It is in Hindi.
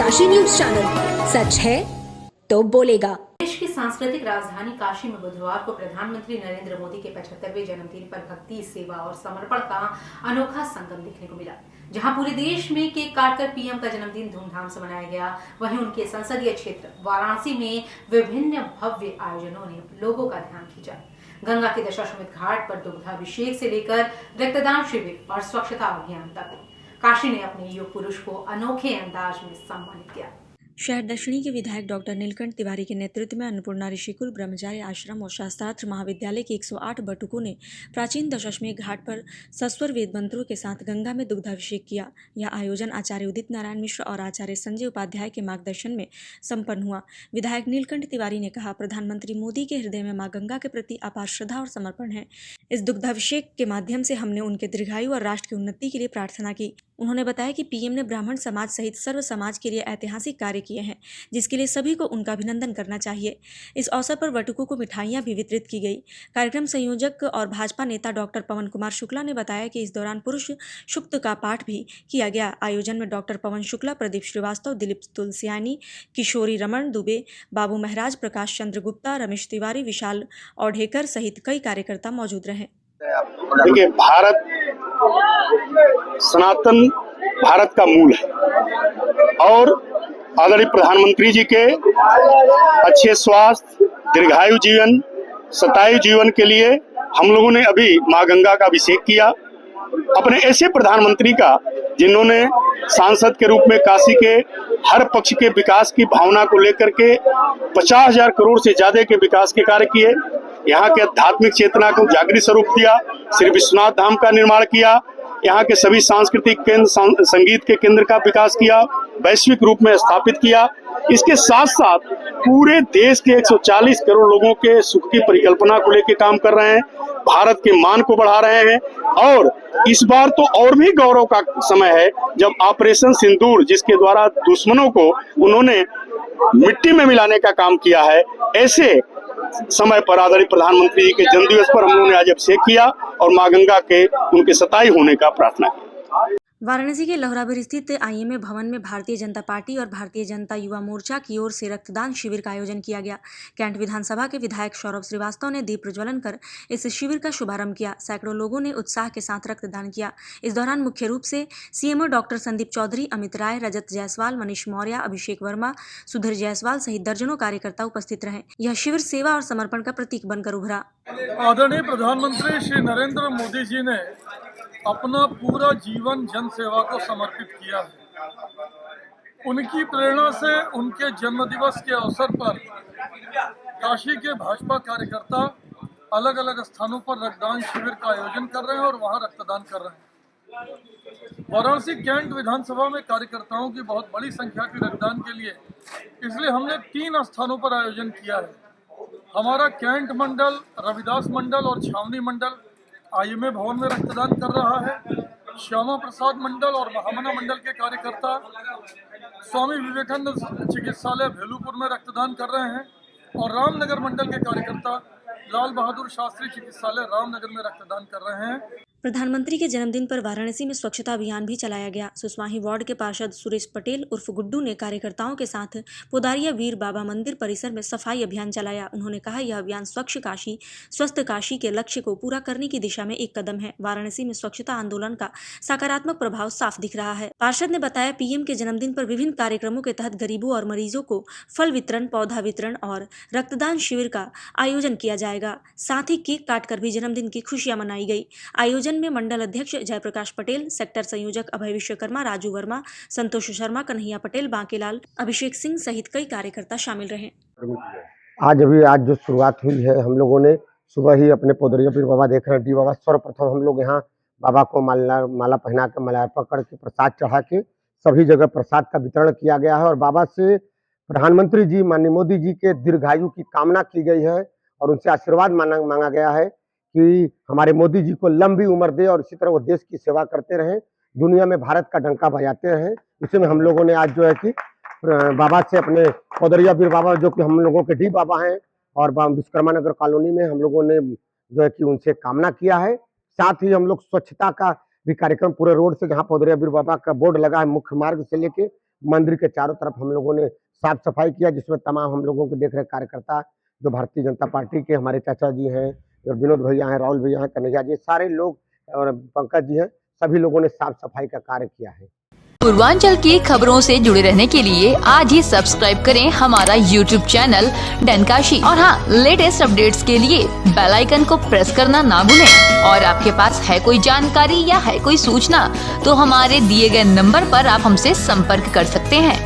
काशी न्यूज चैनल, सच है तो बोलेगा। देश की सांस्कृतिक राजधानी काशी में बुधवार को प्रधानमंत्री नरेंद्र मोदी के 75वें जन्मदिन पर भक्ति, सेवा और समर्पण का अनोखा संगम देखने को मिला। जहां पूरे देश में केक काटकर पीएम का जन्मदिन धूमधाम से मनाया गया, वहीं उनके संसदीय क्षेत्र वाराणसी में विभिन्न भव्य आयोजनों ने लोगों का ध्यान खींचा। गंगा के दशाश्वमेध घाट पर दुग्धाभिषेक से लेकर रक्तदान शिविर और स्वच्छता अभियान तक काशी ने अपने युग पुरुष को अनोखे अंदाज में सम्मानित किया। शहर दक्षिणी के विधायक डॉक्टर नीलकंठ तिवारी के नेतृत्व में अन्नपूर्णा ऋषिकुल ब्रह्मचारी आश्रम और शास्त्रार्थ महाविद्यालय के 108 बटुकों ने प्राचीन दशाश्वमेध घाट पर सस्वर वेद मंत्रों के साथ गंगा में दुग्धाभिषेक किया। यह आयोजन आचार्य उदित नारायण मिश्र और आचार्य संजय उपाध्याय के मार्गदर्शन में संपन्न हुआ। विधायक नीलकंठ तिवारी ने कहा, प्रधानमंत्री मोदी के हृदय में मां गंगा के प्रति अपार श्रद्धा और समर्पण है। इस दुग्धाभिषेक के माध्यम से हमने उनके दीर्घायु और राष्ट्र की उन्नति के लिए प्रार्थना की। उन्होंने बताया कि पीएम ने ब्राह्मण समाज सहित सर्व समाज के लिए ऐतिहासिक कार्य किए हैं, जिसके लिए सभी को उनका अभिनंदन करना चाहिए। इस अवसर पर बटुकों को मिठाइयां भी वितरित की गई। कार्यक्रम संयोजक और भाजपा नेता डॉक्टर पवन कुमार शुक्ला ने बताया कि इस दौरान पुरुष सूक्त का पाठ भी किया गया। आयोजन में डॉक्टर पवन शुक्ला, प्रदीप श्रीवास्तव, दिलीप तुलसियानी, किशोरी रमन दुबे, बाबू महराज, प्रकाश चंद्र गुप्ता, रमेश तिवारी, विशाल औढेकर सहित कई कार्यकर्ता मौजूद रहे। देखिए, भारत सनातन भारत का मूल है और आदरणीय प्रधानमंत्री जी के अच्छे स्वास्थ्य, दीर्घायु जीवन, शतायु जीवन के लिए हम लोगों ने अभी मां गंगा का अभिषेक किया। अपने ऐसे प्रधानमंत्री का जिन्होंने सांसद के रूप में काशी के हर पक्ष के विकास की भावना को लेकर के 50,000 करोड़ से ज्यादा के विकास के कार्य किए, यहाँ के आध्यात्मिक चेतना को जागृत स्वरूप दिया, श्री विश्वनाथ धाम का निर्माण किया, यहाँ के सभी सांस्कृतिक केंद्र, संगीत के केंद्र का विकास किया, वैश्विक रूप में स्थापित किया। इसके साथ साथ पूरे देश के 140 करोड़ लोगों के सुख की परिकल्पना को लेकर काम कर रहे हैं, भारत के मान को बढ़ा रहे हैं। और इस बार तो और भी गौरव का समय है जब ऑपरेशन सिंदूर, जिसके द्वारा दुश्मनों को उन्होंने मिट्टी में मिलाने का काम किया है, ऐसे समय पर आदरणीय प्रधानमंत्री जी के जन्मदिवस पर हम लोगों ने आज अभिषेक किया और मां गंगा के उनके शतायु होने का प्रार्थना की। वाराणसी के लोहराबिर स्थित आईएमए भवन में भारतीय जनता पार्टी और भारतीय जनता युवा मोर्चा की ओर से रक्तदान शिविर का आयोजन किया गया। कैंट विधानसभा के विधायक सौरभ श्रीवास्तव ने दीप प्रज्वलन कर इस शिविर का शुभारंभ किया। सैकड़ों लोगों ने उत्साह के साथ रक्तदान किया। इस दौरान मुख्य रूप से सीएमओ डॉक्टर संदीप चौधरी, अमित राय, रजत जायसवाल, मनीष मौर्य, अभिषेक वर्मा, सुधीर जायसवाल सहित दर्जनों कार्यकर्ता उपस्थित रहे। यह शिविर सेवा और समर्पण का प्रतीक बनकर उभरा। आदरणीय प्रधानमंत्री श्री नरेंद्र मोदी जी ने अपना पूरा जीवन जन सेवा को समर्पित किया है। उनकी प्रेरणा से उनके जन्मदिवस के अवसर पर काशी के भाजपा कार्यकर्ता अलग अलग स्थानों पर रक्तदान शिविर का आयोजन कर रहे हैं और वहां रक्तदान कर रहे हैं। वाराणसी कैंट विधानसभा में कार्यकर्ताओं की बहुत बड़ी संख्या की रक्तदान के लिए, इसलिए हमने 3 स्थानों पर आयोजन किया है। हमारा कैंट मंडल, रविदास मंडल और छावनी मंडल आईएमए भवन में रक्तदान कर रहा है। श्यामा प्रसाद मंडल और महामना मंडल के कार्यकर्ता स्वामी विवेकानंद चिकित्सालय भेलूपुर में रक्तदान कर रहे हैं और रामनगर मंडल के कार्यकर्ता लाल बहादुर शास्त्री चिकित्सालय रामनगर में रक्तदान कर रहे हैं। प्रधानमंत्री के जन्मदिन पर वाराणसी में स्वच्छता अभियान भी चलाया गया। सुसवाही वार्ड के पार्षद सुरेश पटेल उर्फ गुड्डू ने कार्यकर्ताओं के साथ पोदारिया वीर बाबा मंदिर परिसर में सफाई अभियान चलाया। उन्होंने कहा, यह अभियान स्वच्छ काशी, स्वस्थ काशी के लक्ष्य को पूरा करने की दिशा में एक कदम है। वाराणसी में स्वच्छता आंदोलन का सकारात्मक प्रभाव साफ दिख रहा है। पार्षद ने बताया, पीएम के जन्मदिन पर विभिन्न कार्यक्रमों के तहत गरीबों और मरीजों को फल वितरण, पौधा वितरण और रक्तदान शिविर का आयोजन किया जाएगा। साथ ही केक काटकर भी जन्मदिन की खुशियां मनाई गई। आयोजन में मंडल अध्यक्ष जयप्रकाश पटेल, सेक्टर संयोजक अभय विश्वकर्मा, राजू वर्मा, संतोष शर्मा, कन्हैया पटेल, बांकेलाल, अभिषेक सिंह सहित कई कार्यकर्ता शामिल रहे। आज जो शुरुआत हुई है, हम लोगों ने सुबह ही अपने पोदरिया पीर बाबा देख रहे हैं, डी बाबा सर्वप्रथम हम लोग यहाँ बाबा को माला पहना के, माल्यार्पण करके, प्रसाद चढ़ा के सभी जगह प्रसाद का वितरण किया गया है और बाबा से प्रधानमंत्री जी माननीय मोदी जी के दीर्घायु की कामना की गई है और उनसे आशीर्वाद मांगा गया है कि हमारे मोदी जी को लंबी उम्र दे और इसी तरह वो देश की सेवा करते रहें, दुनिया में भारत का डंका बजाते रहें। इसी में हम लोगों ने आज जो है कि बाबा से अपने पोदरिया वीर बाबा, जो कि हम लोगों के डी बाबा हैं, और विश्वकर्मा नगर कॉलोनी में हम लोगों ने जो है कि उनसे कामना किया है। साथ ही हम लोग स्वच्छता का भी कार्यक्रम पूरे रोड से, जहाँ पोदरिया वीर बाबा का बोर्ड लगा है मुख्य मार्ग से लेके मंदिर के चारों तरफ हम लोगों ने साफ सफाई किया, जिसमें तमाम हम लोगों के देख रहे कार्यकर्ता जो भारतीय जनता पार्टी के हमारे चाचा जी हैं, और विनोद भैया हैं, राहुल भैया हैं, कन्हैया जी, सारे लोग और पंकज जी हैं, सभी लोगों ने साफ सफाई का कार्य किया है। पूर्वांचल की खबरों से जुड़े रहने के लिए आज ही सब्सक्राइब करें हमारा YouTube चैनल डनकाशी, और हाँ, लेटेस्ट अपडेट्स के लिए बेल आइकन को प्रेस करना ना भूलें। और आपके पास है कोई जानकारी या है कोई सूचना तो हमारे दिए गए नंबर पर आप हमसे संपर्क कर सकते हैं।